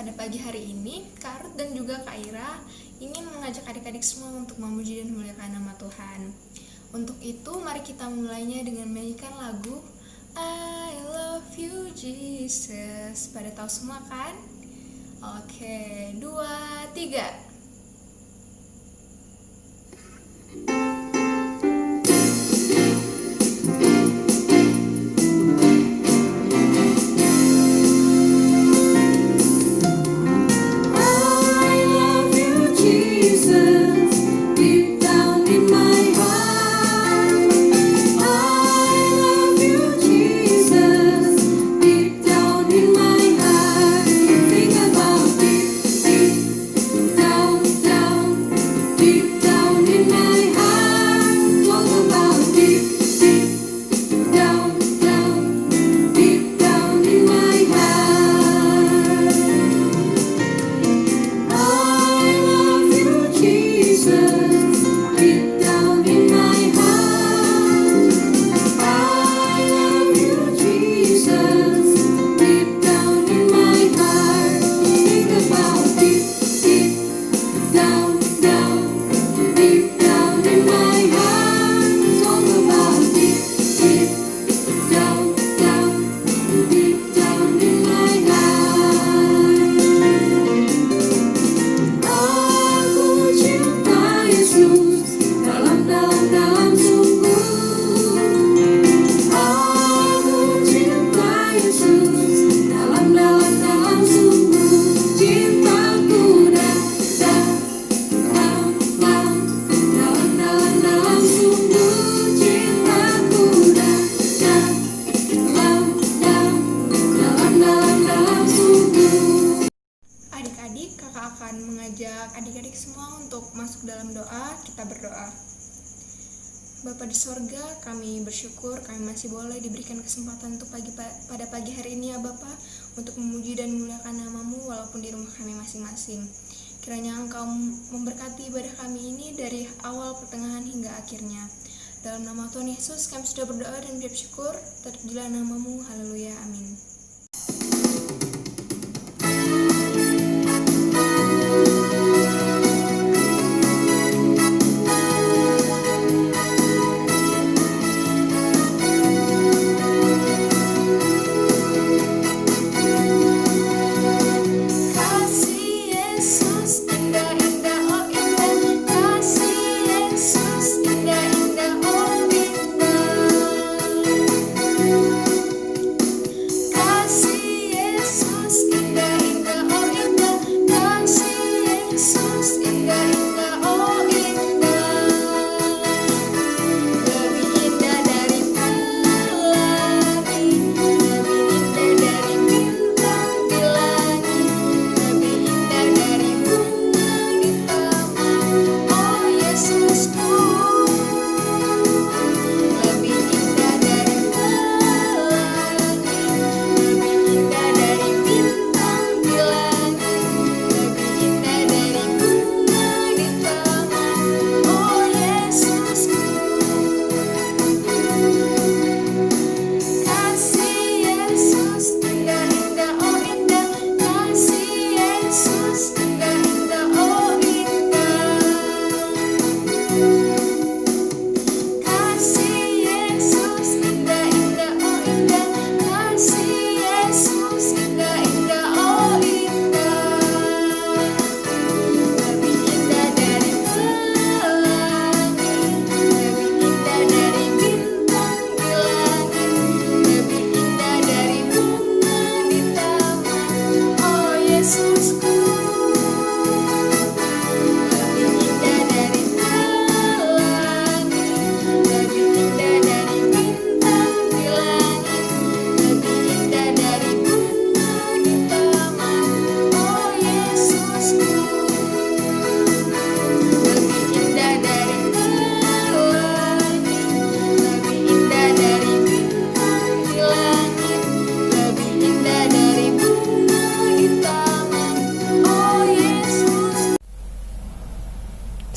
Pada pagi hari ini, Kak Ruth dan juga Kak Ira ingin mengajak adik-adik semua untuk memuji dan memuliakan nama Tuhan. Untuk itu, mari kita memulainya dengan menyanyikan lagu I Love You Jesus. Pada tahu semua kan? Oke, 2, 3. Adik-adik, kakak akan mengajak adik-adik semua untuk masuk dalam doa. Kita berdoa. Bapa di sorga, kami bersyukur kami masih boleh diberikan kesempatan untuk pada pagi hari ini ya Bapa, untuk memuji dan memuliakan nama-Mu walaupun di rumah kami masing-masing. Kiranya Engkau memberkati ibadah kami ini dari awal, pertengahan hingga akhirnya. Dalam nama Tuhan Yesus kami sudah berdoa dan mengucap syukur. Terpujilah nama-Mu, haleluya, amin.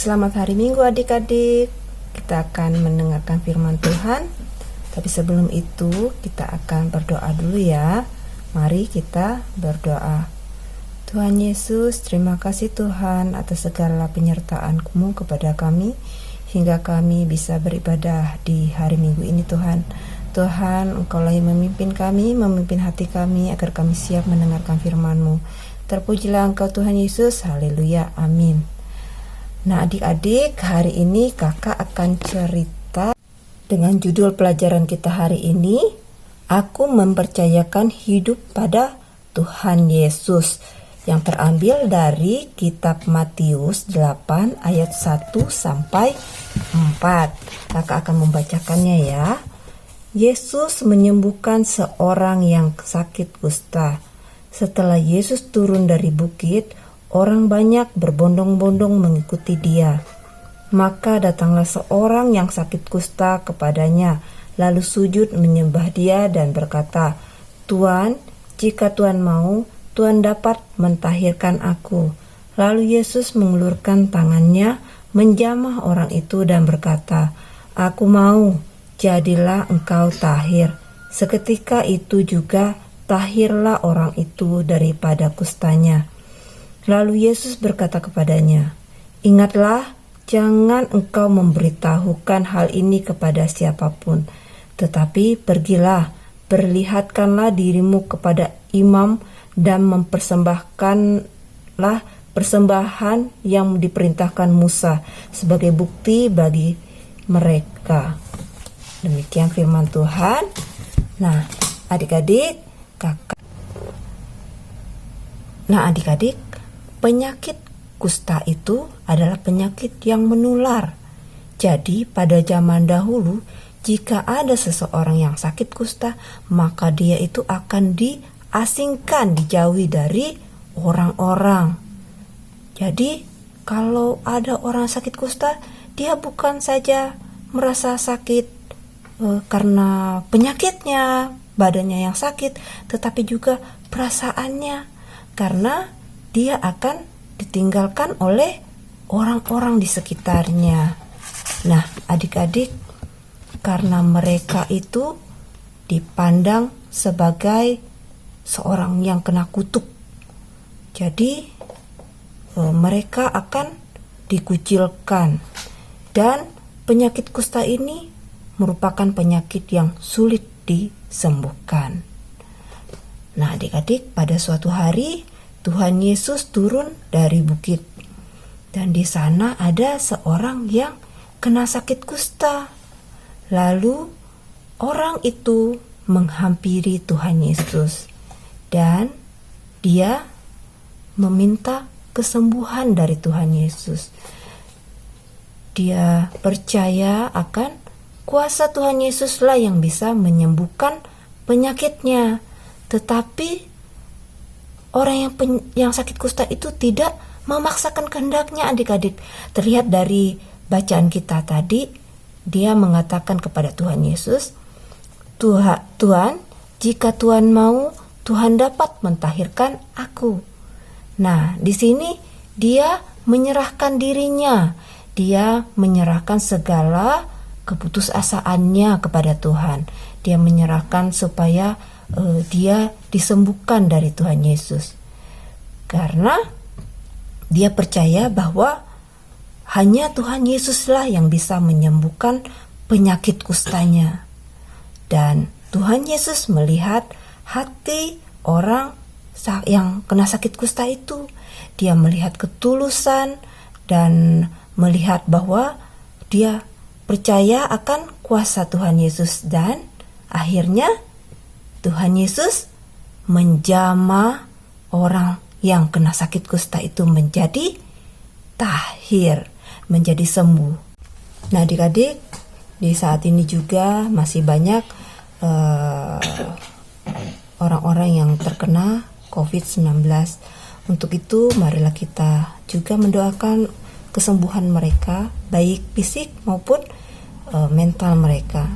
Selamat hari Minggu adik-adik. Kita akan mendengarkan firman Tuhan. Tapi sebelum itu kita akan berdoa dulu ya. Mari kita berdoa. Tuhan Yesus, terima kasih Tuhan atas segala penyertaan-Mu kepada kami hingga kami bisa beribadah di hari Minggu ini Tuhan. Tuhan, Engkaulah yang memimpin kami, memimpin hati kami agar kami siap mendengarkan firman-Mu. Terpujilah Engkau Tuhan Yesus, haleluya, amin. Nah adik-adik, hari ini kakak akan cerita dengan judul pelajaran kita hari ini, Aku mempercayakan hidup pada Tuhan Yesus, yang terambil dari kitab Matius 8 ayat 1 sampai 4. Kakak akan membacakannya ya. Yesus menyembuhkan seorang yang sakit kusta. Setelah Yesus turun dari bukit, orang banyak berbondong-bondong mengikuti dia. Maka datanglah seorang yang sakit kusta kepadanya, lalu sujud menyembah dia dan berkata, "Tuan, jika Tuan mau, Tuhan dapat mentahirkan aku." Lalu Yesus mengulurkan tangannya, menjamah orang itu dan berkata, "Aku mau, jadilah engkau tahir." Seketika itu juga tahirlah orang itu daripada kustanya. Lalu Yesus berkata kepadanya, "Ingatlah, jangan engkau memberitahukan hal ini kepada siapapun, tetapi pergilah, perlihatkanlah dirimu kepada imam dan mempersembahkanlah persembahan yang diperintahkan Musa sebagai bukti bagi mereka." Demikian firman Tuhan. Nah, adik-adik, penyakit kusta itu adalah penyakit yang menular. Jadi, pada zaman dahulu, jika ada seseorang yang sakit kusta, maka dia itu akan diasingkan, dijauhi dari orang-orang. Jadi, kalau ada orang sakit kusta, dia bukan saja merasa sakit karena penyakitnya, badannya yang sakit, tetapi juga perasaannya, karena dia akan ditinggalkan oleh orang-orang di sekitarnya. Nah, adik-adik, karena mereka itu dipandang sebagai seorang yang kena kutuk, jadi mereka akan dikucilkan. Dan penyakit kusta ini merupakan penyakit yang sulit disembuhkan. Nah, adik-adik, pada suatu hari Tuhan Yesus turun dari bukit, dan di sana ada seorang yang kena sakit kusta. Lalu orang itu menghampiri Tuhan Yesus dan dia meminta kesembuhan dari Tuhan Yesus. Dia percaya akan kuasa Tuhan Yesuslah yang bisa menyembuhkan penyakitnya. Tetapi orang yang sakit kusta itu tidak memaksakan kehendaknya, adik-adik. Terlihat dari bacaan kita tadi, dia mengatakan kepada Tuhan Yesus, "Tuhan, jika Tuhan mau, Tuhan dapat mentahirkan aku." Nah, di sini dia menyerahkan dirinya. Dia menyerahkan segala keputusasaannya kepada Tuhan. Dia menyerahkan supaya dia disembuhkan dari Tuhan Yesus. Karena dia percaya bahwa hanya Tuhan Yesuslah yang bisa menyembuhkan penyakit kustanya. Dan Tuhan Yesus melihat hati orang yang kena sakit kusta itu. Dia melihat ketulusan dan melihat bahwa dia percaya akan kuasa Tuhan Yesus, dan akhirnya Tuhan Yesus menjamah orang yang kena sakit kusta itu menjadi tahir, menjadi sembuh. Nah, adik-adik, di saat ini juga masih banyak orang-orang yang terkena COVID-19. Untuk itu, marilah kita juga mendoakan kesembuhan mereka, baik fisik maupun mental mereka.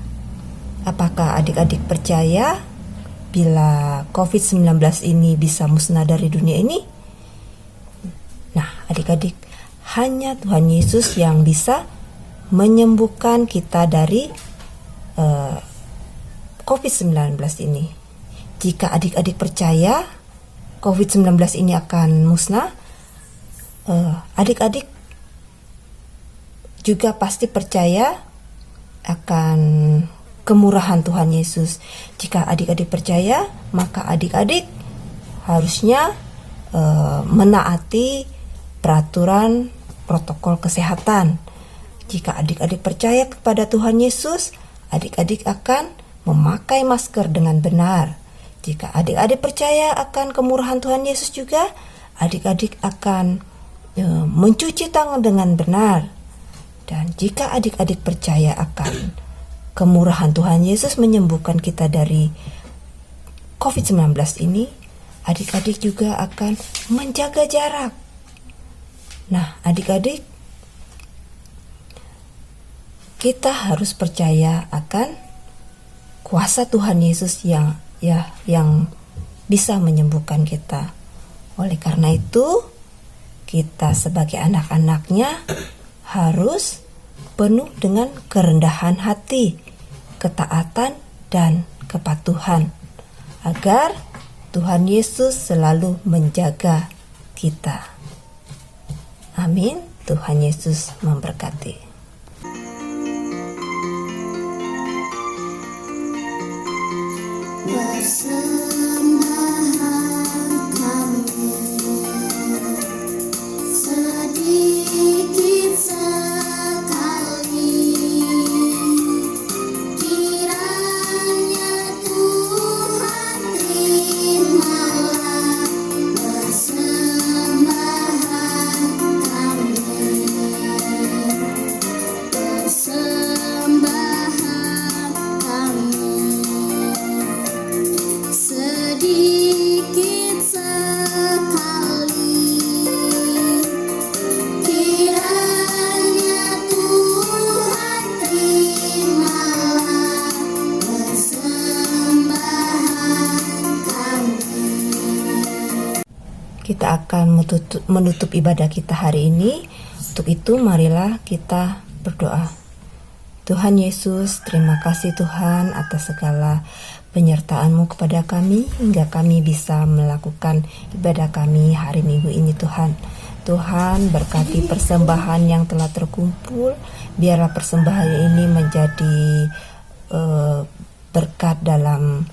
Apakah adik-adik percaya bila COVID-19 ini bisa musnah dari dunia ini? Nah, adik-adik, hanya Tuhan Yesus yang bisa menyembuhkan kita dari COVID-19 ini. Jika adik-adik percaya COVID-19 ini akan musnah, adik-adik juga pasti percaya akan kemurahan Tuhan Yesus. Jika adik-adik percaya, maka adik-adik harusnya menaati peraturan protokol kesehatan. Jika adik-adik percaya kepada Tuhan Yesus, adik-adik akan memakai masker dengan benar. Jika adik-adik percaya akan kemurahan Tuhan Yesus juga, adik-adik akan mencuci tangan dengan benar. Dan jika adik-adik percaya akan kemurahan Tuhan Yesus menyembuhkan kita dari COVID-19 ini, adik-adik juga akan menjaga jarak. Nah, adik-adik, kita harus percaya akan kuasa Tuhan Yesus yang bisa menyembuhkan kita. Oleh karena itu, kita sebagai anak-anaknya harus penuh dengan kerendahan hati, ketaatan, dan kepatuhan, agar Tuhan Yesus selalu menjaga kita. Amin. Tuhan Yesus memberkati. Persembahan kami sedikit sekali, kiranya Tuhan terimalah persembahan kami, persembahan kami. Sedikit sekali, kiranya Tuhan terimalah persembahan kami. Kita akan menutup ibadah kita hari ini. Untuk itu marilah kita berdoa. Tuhan Yesus, terima kasih Tuhan atas segala penyertaan-Mu kepada kami hingga kami bisa melakukan ibadah kami hari Minggu ini Tuhan. Tuhan berkati persembahan yang telah terkumpul, biarlah persembahan ini menjadi berkat dalam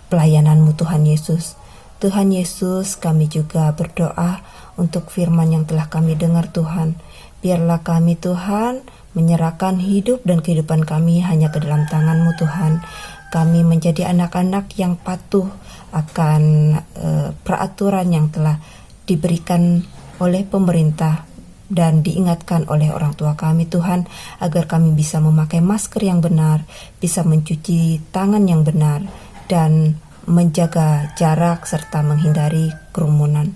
pelayanan-Mu Tuhan Yesus. Tuhan Yesus, kami juga berdoa untuk firman yang telah kami dengar Tuhan. Biarlah kami Tuhan menyerahkan hidup dan kehidupan kami hanya ke dalam tangan-Mu Tuhan. Kami menjadi anak-anak yang patuh akan peraturan yang telah diberikan oleh pemerintah dan diingatkan oleh orang tua kami Tuhan, agar kami bisa memakai masker yang benar, bisa mencuci tangan yang benar, dan menjaga jarak serta menghindari kerumunan.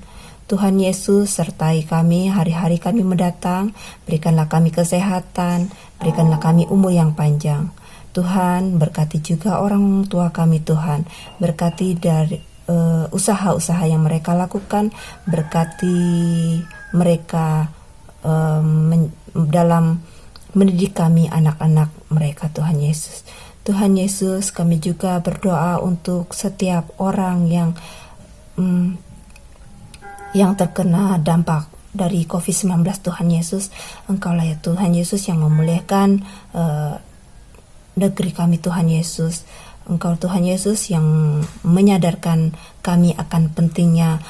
Tuhan Yesus, sertai kami hari-hari kami mendatang, berikanlah kami kesehatan, berikanlah kami umur yang panjang. Tuhan, berkati juga orang tua kami Tuhan, berkati dari usaha-usaha yang mereka lakukan, berkati mereka dalam mendidik kami anak-anak mereka Tuhan Yesus. Tuhan Yesus, kami juga berdoa untuk setiap orang yang terkena dampak dari COVID-19 Tuhan Yesus. Engkaulah ya Tuhan Yesus yang memuliakan negeri kami Tuhan Yesus. Engkau Tuhan Yesus yang menyadarkan kami akan pentingnya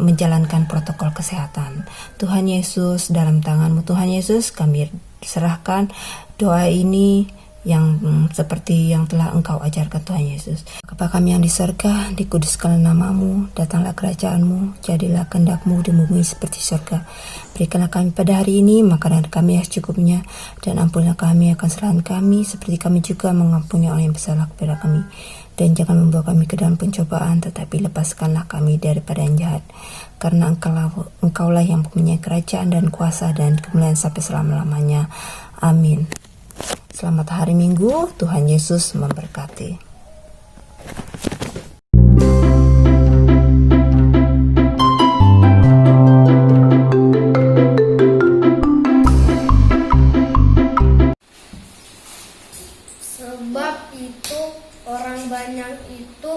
menjalankan protokol kesehatan. Tuhan Yesus, dalam tangan-Mu Tuhan Yesus kami serahkan doa ini yang seperti yang telah Engkau ajarkan Tuhan Yesus. Bapa kami yang di surga, dikuduskanlah nama-Mu, datanglah kerajaan-Mu, jadilah kehendak-Mu di bumi seperti surga. Berikanlah kami pada hari ini makanan kami yang secukupnya, dan ampunilah kami akan kesalahan kami, seperti kami juga mengampuni orang yang bersalah kepada kami. Dan jangan membawa kami ke dalam pencobaan, tetapi lepaskanlah kami daripada yang jahat. Karena Engkaulah yang mempunyai kerajaan dan kuasa dan kemuliaan sampai selama-lamanya. Amin. Selamat hari Minggu, Tuhan Yesus memberkati. Sebab itu orang banyak itu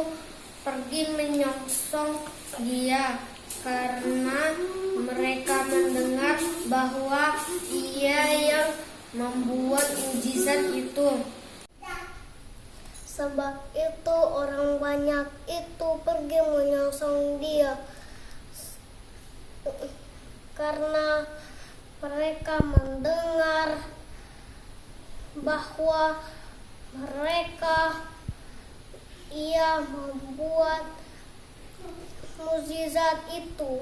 pergi menyongsong Dia karena mereka mendengar bahwa Ia yang membuat mukjizat itu. Sebab itu orang banyak itu pergi menyongsong Dia karena mereka mendengar bahwa Ia membuat mukjizat itu.